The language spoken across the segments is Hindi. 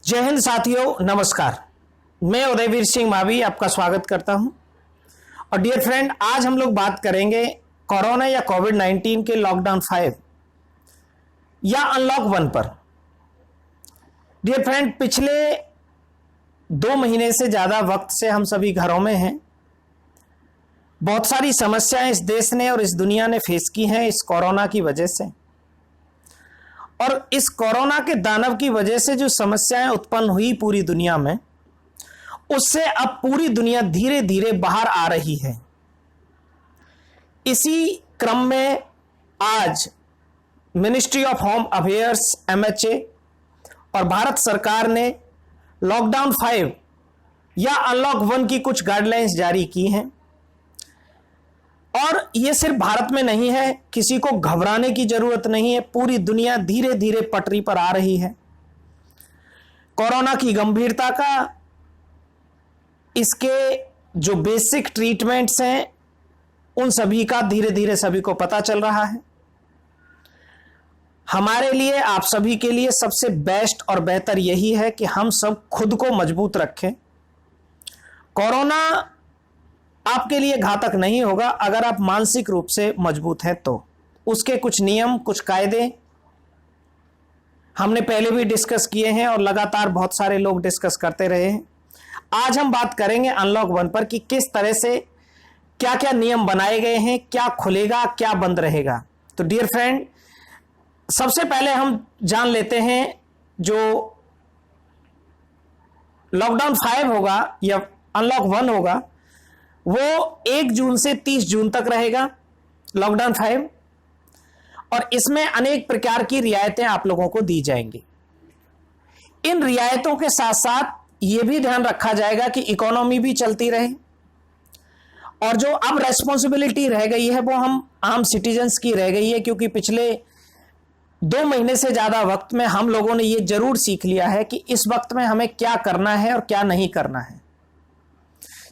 जय हिंद साथियों, नमस्कार। मैं उदयवीर सिंह मावी आपका स्वागत करता हूं। और डियर फ्रेंड, आज हम लोग बात करेंगे कोरोना या कोविड-19 के लॉकडाउन 5 या अनलॉक 1 पर। डियर फ्रेंड, पिछले 2 महीने से ज़्यादा वक्त से हम सभी घरों में हैं। बहुत सारी समस्याएं इस देश ने और इस दुनिया ने फेस की हैं इस कोरोना की वजह से। और इस कोरोना के दानव की वजह से जो समस्याएं उत्पन्न हुई पूरी दुनिया में, उससे अब पूरी दुनिया धीरे धीरे बाहर आ रही है। इसी क्रम में आज ministry of home affairs MHA और भारत सरकार ने लॉकडाउन 5 या अनलॉक 1 की कुछ गाइडलाइंस जारी की हैं। और ये सिर्फ भारत में नहीं है, किसी को घबराने की जरूरत नहीं है। पूरी दुनिया धीरे धीरे पटरी पर आ रही है। कोरोना की गंभीरता का, इसके जो बेसिक ट्रीटमेंट्स हैं, उन सभी का धीरे धीरे सभी को पता चल रहा है। हमारे लिए, आप सभी के लिए सबसे बेस्ट और बेहतर यही है कि हम सब खुद को मजबूत रखें। कोरोना आपके लिए घातक नहीं होगा अगर आप मानसिक रूप से मजबूत हैं तो। उसके कुछ नियम, कुछ कायदे हमने पहले भी डिस्कस किए हैं और लगातार बहुत सारे लोग डिस्कस करते रहे हैं। आज हम बात करेंगे अनलॉक 1 पर कि किस तरह से क्या क्या नियम बनाए गए हैं, क्या खुलेगा, क्या बंद रहेगा। तो डियर फ्रेंड, सबसे पहले हम जान लेते हैं जो लॉकडाउन 5 होगा या अनलॉक 1 होगा, वो 1 जून से 30 जून तक रहेगा लॉकडाउन 5। और इसमें अनेक प्रकार की रियायतें आप लोगों को दी जाएंगी। इन रियायतों के साथ साथ यह भी ध्यान रखा जाएगा कि इकोनॉमी भी चलती रहे। और जो अब रेस्पॉन्सिबिलिटी रह गई है वो हम आम सिटीजन्स की रह गई है, क्योंकि पिछले 2 महीने से ज्यादा वक्त में हम लोगों ने ये जरूर सीख लिया है कि इस वक्त में हमें क्या करना है और क्या नहीं करना है।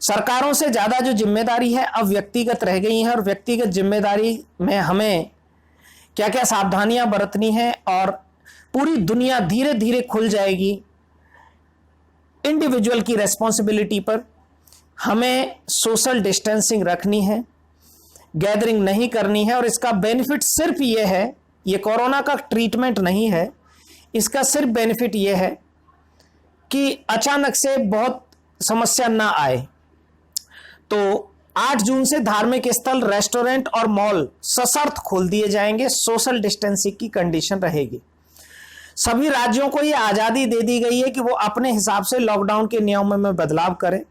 सरकारों से ज्यादा जो जिम्मेदारी है अब व्यक्तिगत रह गई है, और व्यक्तिगत जिम्मेदारी में हमें क्या क्या सावधानियां बरतनी है। और पूरी दुनिया धीरे धीरे खुल जाएगी। इंडिविजुअल की रेस्पॉन्सिबिलिटी पर हमें सोशल डिस्टेंसिंग रखनी है, गैदरिंग नहीं करनी है। और इसका बेनिफिट सिर्फ ये है, ये कोरोना का ट्रीटमेंट नहीं है, इसका सिर्फ बेनिफिट ये है कि अचानक से बहुत समस्या ना आए। तो 8 जून से धार्मिक स्थल, रेस्टोरेंट और मॉल सशर्त खोल दिए जाएंगे। सोशल डिस्टेंसिंग की कंडीशन रहेगी। सभी राज्यों को यह आजादी दे दी गई है कि वो अपने हिसाब से लॉकडाउन के नियमों में बदलाव करें।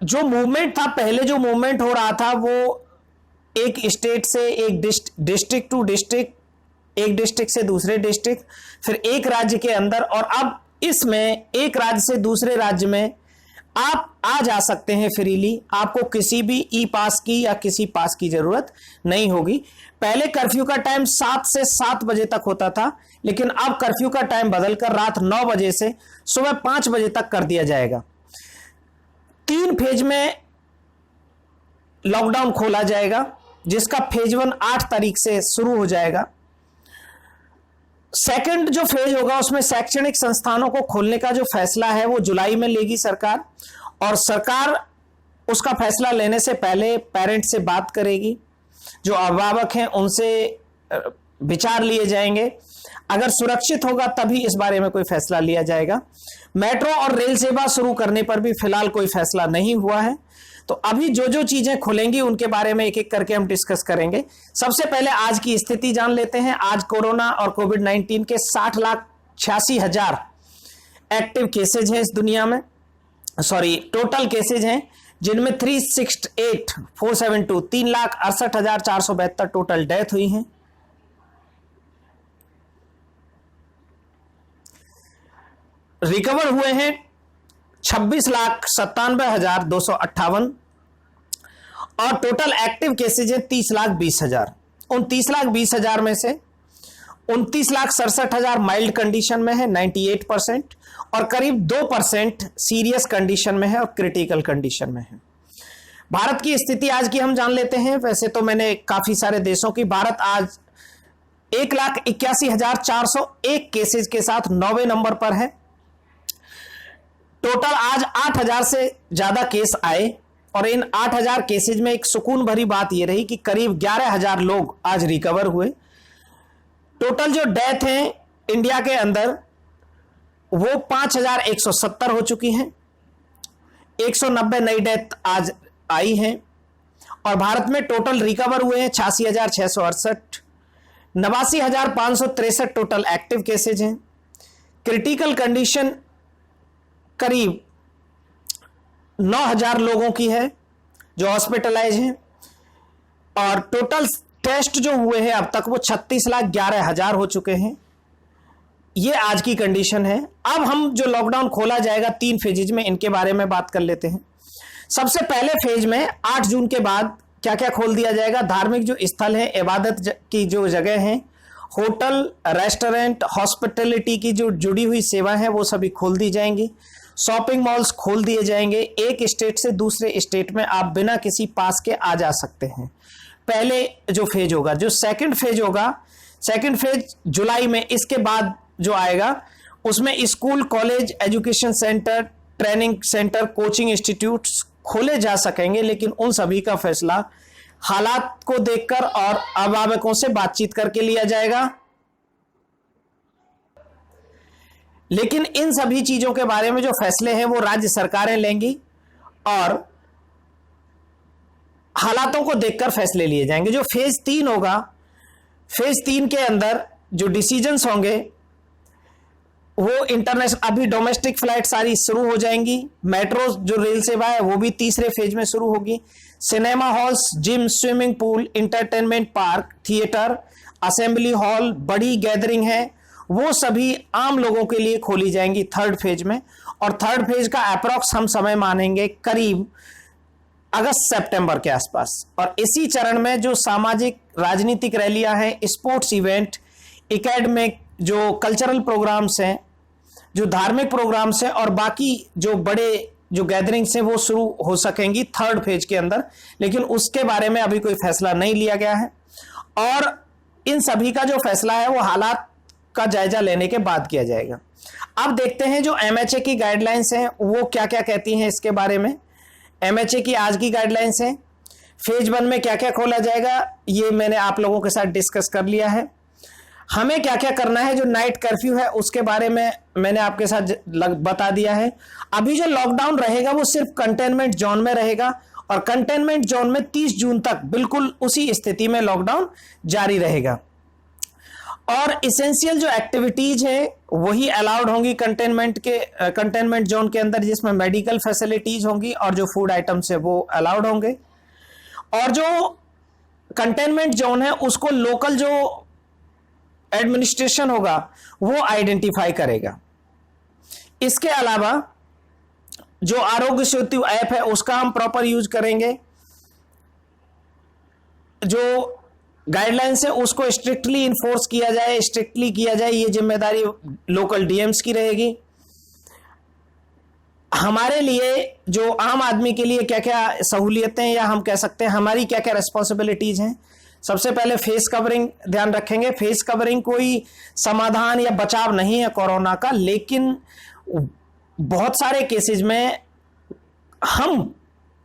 जो मूवमेंट था, पहले जो मूवमेंट हो रहा था, वो एक स्टेट से एक डिस्ट्रिक्ट टू डिस्ट्रिक्ट, एक डिस्ट्रिक्ट से दूसरे डिस्ट्रिक्ट, फिर एक राज्य के अंदर। और अब इसमें एक राज्य से दूसरे राज्य में आप आ जा सकते हैं फ्रीली। आपको किसी भी ई पास की या किसी पास की जरूरत नहीं होगी। पहले कर्फ्यू का टाइम 7 से 7 बजे तक होता था, लेकिन अब कर्फ्यू का टाइम बदलकर रात 9 बजे से सुबह 5 बजे तक कर दिया जाएगा। 3 फेज में लॉकडाउन खोला जाएगा, जिसका फेज 1 8 तारीख से शुरू हो जाएगा। सेकंड जो फेज होगा उसमें शैक्षणिक संस्थानों को खोलने का जो फैसला है वो जुलाई में लेगी सरकार। और सरकार उसका फैसला लेने से पहले पेरेंट से बात करेगी, जो अभिभावक हैं उनसे विचार लिए जाएंगे। अगर सुरक्षित होगा तभी इस बारे में कोई फैसला लिया जाएगा। मेट्रो और रेल सेवा शुरू करने पर भी फिलहाल कोई फैसला नहीं हुआ है। तो अभी जो जो चीजें खुलेंगी उनके बारे में एक एक करके हम डिस्कस करेंगे। सबसे पहले आज की स्थिति जान लेते हैं। आज कोरोना और कोविड-19 के 60,86,000 एक्टिव केसेज हैं इस दुनिया में। टोटल केसेज हैं, जिनमें 368,472 टोटल डेथ हुई हैं। रिकवर हुए हैं 26,97,258 और टोटल एक्टिव केसेज है 30,20,000। उन 30,20,000 में से 29,67,000 माइल्ड कंडीशन में है 98%, और करीब 2% सीरियस कंडीशन में है और क्रिटिकल कंडीशन में है। भारत की स्थिति आज की हम जान लेते हैं। वैसे तो मैंने काफी सारे देशों की, भारत आज 1,81,401 केसेस के साथ 9वें नंबर पर है। टोटल आज 8,000 से ज्यादा केस आए और इन 8,000 केसेज में एक सुकून भरी बात यह रही कि करीब 11,000 लोग आज रिकवर हुए। टोटल जो डेथ है इंडिया के अंदर वो 5,170 हो चुकी हैं। 190 नई डेथ आज आई हैं और भारत में टोटल रिकवर हुए हैं 86,668। 89,563 टोटल एक्टिव केसेज हैं। क्रिटिकल कंडीशन करीब 9,000 लोगों की है जो हॉस्पिटलाइज हैं और टोटल टेस्ट जो हुए हैं अब तक वो 36,11,000 हो चुके हैं। ये आज की कंडीशन है। अब हम जो लॉकडाउन खोला जाएगा 3 फेजेज में, इनके बारे में बात कर लेते हैं। सबसे पहले फेज में 8 जून के बाद क्या क्या खोल दिया जाएगा? धार्मिक जो स्थल है, इबादत की जो जगह है, होटल, रेस्टोरेंट, हॉस्पिटलिटी की जो जुड़ी हुई सेवा है वो सभी खोल दी जाएंगी। शॉपिंग मॉल्स खोल दिए जाएंगे। एक स्टेट से दूसरे स्टेट में आप बिना किसी पास के आ जा सकते हैं। पहले जो फेज होगा, जो सेकंड फेज होगा, सेकंड फेज जुलाई में, इसके बाद जो आएगा उसमें school, college, education centre, training centre, coaching institutes खोले जा सकेंगे, लेकिन उन सभी का फैसला हालात को देखकर और अभिभावकों से बातचीत करके लिया जाएगा। लेकिन इन सभी चीजों के बारे में जो फैसले हैं वो राज्य सरकारें लेंगी और हालातों को देखकर फैसले लिए जाएंगे। जो फेज 3 होगा, फेज 3 के अंदर जो डिसीजंस होंगे वो इंटरनेशनल, अभी डोमेस्टिक फ्लाइट सारी शुरू हो जाएंगी। मेट्रो जो रेल सेवा है वो भी तीसरे फेज में शुरू होगी। Cinema halls, gym, swimming pool, entertainment park, theatre, assembly hall, बड़ी गैदरिंग है वो सभी आम लोगों के लिए खोली जाएंगी थर्ड फेज में। और थर्ड फेज का अप्रॉक्स हम समय मानेंगे करीब अगस्त सितंबर के आसपास। और इसी चरण में जो सामाजिक राजनीतिक रैलियां हैं, स्पोर्ट्स इवेंट, एकेडमिक जो कल्चरल प्रोग्राम्स हैं, जो धार्मिक प्रोग्राम्स हैं और बाकी जो बड़े जो गैदरिंग्स हैं वो शुरू हो सकेंगी थर्ड फेज के अंदर। लेकिन उसके बारे में अभी कोई फैसला नहीं लिया गया है और इन सभी का जो फैसला है वो हालात का जायजा लेने के बाद किया जाएगा। अब देखते हैं जो एमएचए की गाइडलाइंस हैं वो क्या क्या कहती हैं इसके बारे में। एमएचए की आज की गाइडलाइंस है। फेज 1 में क्या क्या खोला जाएगा ये मैंने आप लोगों के साथ डिस्कस कर लिया है। हमें क्या क्या करना है, जो नाइट कर्फ्यू है उसके बारे में मैंने आपके साथ बता दिया है। अभी जो लॉकडाउन रहेगा वो सिर्फ कंटेनमेंट जोन में रहेगा और कंटेनमेंट जोन में 30 जून तक बिल्कुल उसी स्थिति में लॉकडाउन जारी रहेगा और इसेंशियल जो एक्टिविटीज है वही अलाउड होंगी कंटेनमेंट जोन के अंदर, जिसमें मेडिकल फैसिलिटीज होंगी और जो फूड आइटम्स है वो अलाउड होंगे। और जो कंटेनमेंट जोन है उसको लोकल जो एडमिनिस्ट्रेशन होगा वो आइडेंटिफाई करेगा। इसके अलावा जो आरोग्य सेतु ऐप है उसका हम प्रॉपर यूज करेंगे। जो गाइडलाइंस है उसको स्ट्रिक्टली इन्फोर्स किया जाए, स्ट्रिक्टली किया जाए, ये जिम्मेदारी लोकल डीएम्स की रहेगी। हमारे लिए जो आम आदमी के लिए क्या क्या सहूलियतें या हम कह सकते हैं हमारी क्या क्या रिस्पॉन्सिबिलिटीज हैं। सबसे पहले फेस कवरिंग ध्यान रखेंगे। फेस कवरिंग कोई समाधान या बचाव नहीं है कोरोना का, लेकिन बहुत सारे केसेस में हम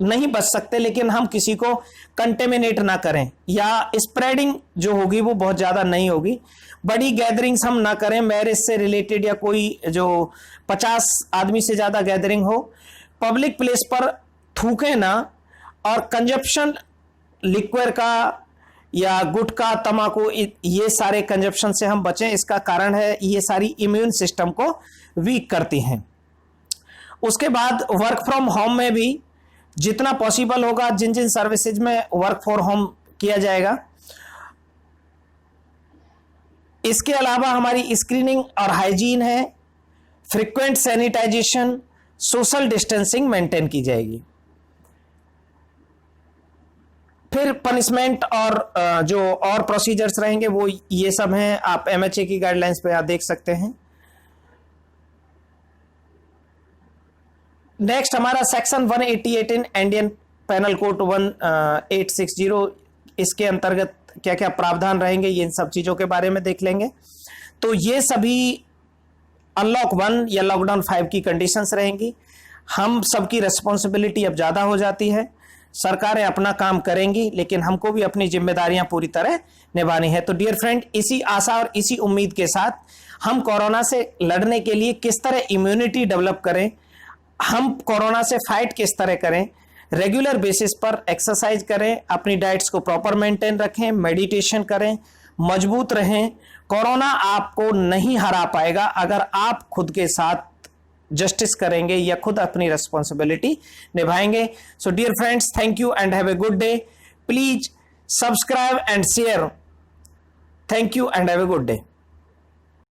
नहीं बच सकते, लेकिन हम किसी को कंटेमिनेट ना करें या स्प्रेडिंग जो होगी वो बहुत ज़्यादा नहीं होगी। बड़ी गैदरिंग्स हम ना करें, मैरिज से रिलेटेड या कोई जो 50 आदमी से ज़्यादा गैदरिंग हो। पब्लिक प्लेस पर थूकें ना और कंजप्शन लिक्विड का या गुटखा, तंबाकू, ये सारे कंजप्शन से हम बचें। इसका कारण है ये सारी इम्यून सिस्टम को वीक करती हैं। उसके बाद वर्क फ्रॉम होम में भी जितना पॉसिबल होगा जिन जिन सर्विसेज में वर्क फॉर होम किया जाएगा। इसके अलावा हमारी स्क्रीनिंग और हाइजीन है, frequent sanitization, social distancing maintain की जाएगी। फिर पनिशमेंट और जो और प्रोसीजर्स रहेंगे वो ये सब हैं। आप एमएचए की गाइडलाइंस पे आप देख सकते हैं। नेक्स्ट हमारा section 188 in Indian penal code 1860, इसके अंतर्गत क्या क्या प्रावधान रहेंगे, ये इन सब चीजों के बारे में देख लेंगे। तो ये सभी अनलॉक 1 या लॉकडाउन 5 की कंडीशंस रहेंगी। हम सबकी रिस्पॉन्सिबिलिटी अब ज्यादा हो जाती है। सरकारें अपना काम करेंगी, लेकिन हमको भी अपनी जिम्मेदारियां पूरी तरह निभानी है। तो डियर फ्रेंड, इसी आशा और इसी उम्मीद के साथ हम कोरोना से लड़ने के लिए किस तरह इम्यूनिटी डेवलप करें, हम कोरोना से फाइट किस तरह करें, रेगुलर बेसिस पर एक्सरसाइज करें, अपनी डाइट्स को प्रॉपर मेंटेन रखें, मेडिटेशन करें, मजबूत रहें। कोरोना आपको नहीं हरा पाएगा अगर आप खुद के साथ जस्टिस करेंगे या खुद अपनी रिस्पॉन्सिबिलिटी निभाएंगे। So dear friends, thank you and have a good day. Please subscribe and share. Thank you and have a good day.